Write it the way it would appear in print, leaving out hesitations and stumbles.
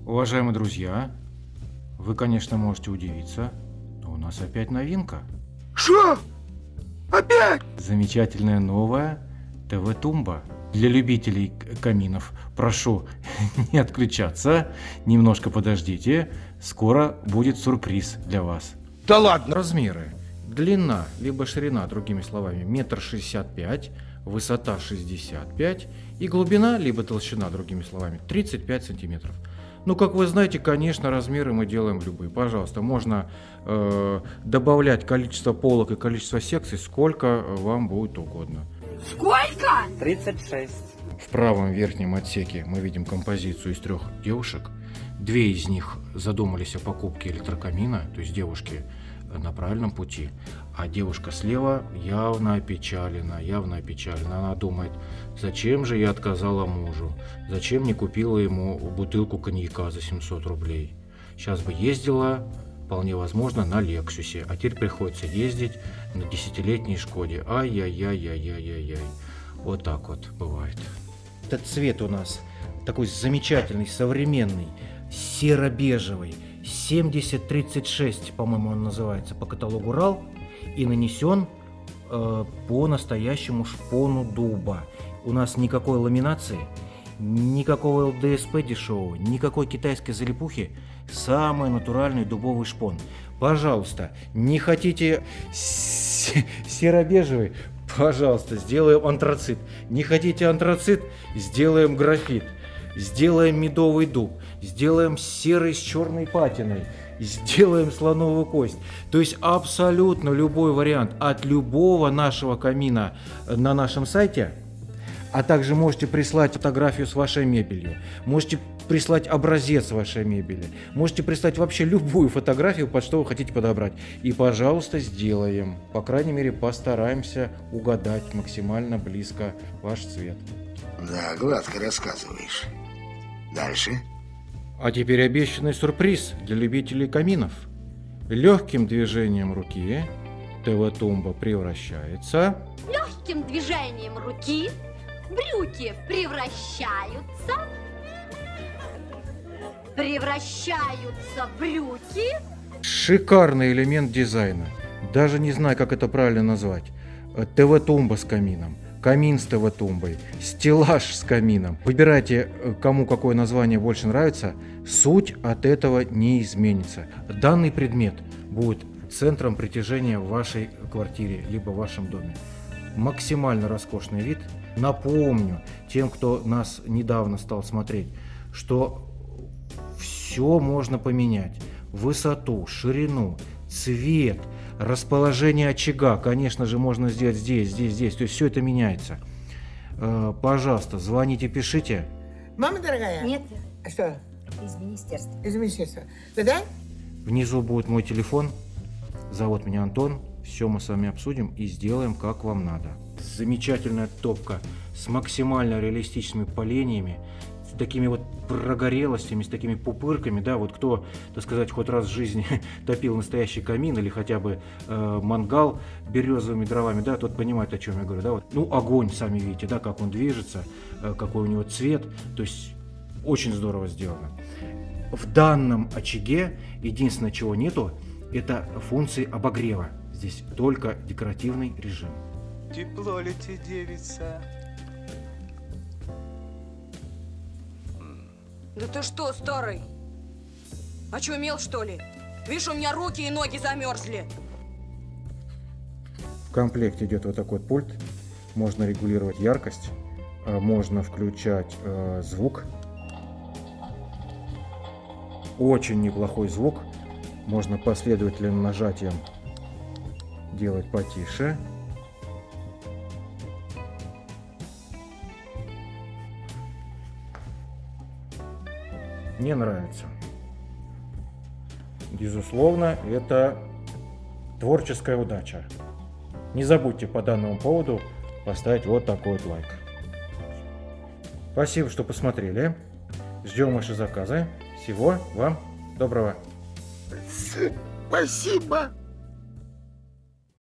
Уважаемые друзья, вы, конечно, можете удивиться, но у нас опять новинка. Что? Опять? Замечательная новая ТВ-тумба. Для любителей каминов прошу не отключаться, немножко подождите, скоро будет сюрприз для вас. Да ладно. Размеры. Длина, либо ширина, другими словами, 1,65 м, высота 65 и глубина, либо толщина, другими словами, 35 сантиметров. Ну, как вы знаете, конечно, размеры мы делаем любые. Пожалуйста, можно добавлять количество полок и количество секций, сколько вам будет угодно. Сколько? 36. В правом верхнем отсеке мы видим композицию из 3 девушек. 2 из них задумались о покупке электрокамина, то есть девушки на правильном пути, а девушка слева явно опечалена. Она думает, зачем же я отказала мужу, зачем не купила ему бутылку коньяка за 700 рублей. Сейчас бы ездила, вполне возможно, на Лексусе, а теперь приходится ездить на 10-летней Шкоде. Ай-яй-яй-яй-яй-яй-яй. Вот так вот бывает. Этот цвет у нас такой замечательный, современный, серо-бежевый. 7036, по-моему, он называется по каталогу РАЛ, и нанесен по настоящему шпону дуба. У нас никакой ламинации, никакого ЛДСП дешевого, никакой китайской залипухи, самый натуральный дубовый шпон. Пожалуйста, не хотите серо-бежевый, пожалуйста, сделаем антрацит. Не хотите антрацит, сделаем графит. Сделаем медовый дуб, сделаем серый с черной патиной, сделаем слоновую кость. То есть абсолютно любой вариант от любого нашего камина на нашем сайте, а также можете прислать фотографию с вашей мебелью, можете прислать образец вашей мебели, можете прислать вообще любую фотографию, под что вы хотите подобрать. И, пожалуйста, сделаем. По крайней мере, постараемся угадать максимально близко ваш цвет. Да, гладко рассказываешь. Дальше. А теперь обещанный сюрприз для любителей каминов. Легким движением руки ТВ-тумба превращается. Легким движением руки брюки превращаются брюки. Шикарный элемент дизайна. Даже не знаю, как это правильно назвать. ТВ-тумба с камином. Камин с ТВ-тумбой, стеллаж с камином. Выбирайте, кому какое название больше нравится, суть от этого не изменится. Данный предмет будет центром притяжения в вашей квартире, либо в вашем доме. Максимально роскошный вид. Напомню тем, кто нас недавно стал смотреть, что все можно поменять. Высоту, ширину, цвет, расположение очага, конечно же, можно сделать здесь. То есть все это меняется. Пожалуйста, звоните, пишите. Мама дорогая? Нет, А что? из министерства. Из министерства. Да-да? Внизу будет мой телефон. Зовут меня Антон. Все мы с вами обсудим и сделаем, как вам надо. Замечательная топка с максимально реалистичными поленьями, с такими вот прогорелостями, с такими пупырками, да, вот кто, так сказать, хоть раз в жизни топил настоящий камин или хотя бы мангал березовыми дровами, да, тот понимает, о чем я говорю, да, вот. Ну, огонь, сами видите, да, как он движется, какой у него цвет, то есть очень здорово сделано. В данном очаге единственное, чего нету, это функции обогрева, здесь только декоративный режим. Тепло ли тебе, девица? Да ты что, старый? Очумел, что ли? Видишь, у меня руки и ноги замерзли. В комплекте идет вот такой вот пульт. Можно регулировать яркость, можно включать звук. Очень неплохой звук. Можно последовательным нажатием делать потише. Мне нравится. Безусловно, это творческая удача. Не забудьте по данному поводу поставить вот такой вот лайк. Спасибо, что посмотрели. Ждем ваши заказы. Всего вам доброго. Спасибо.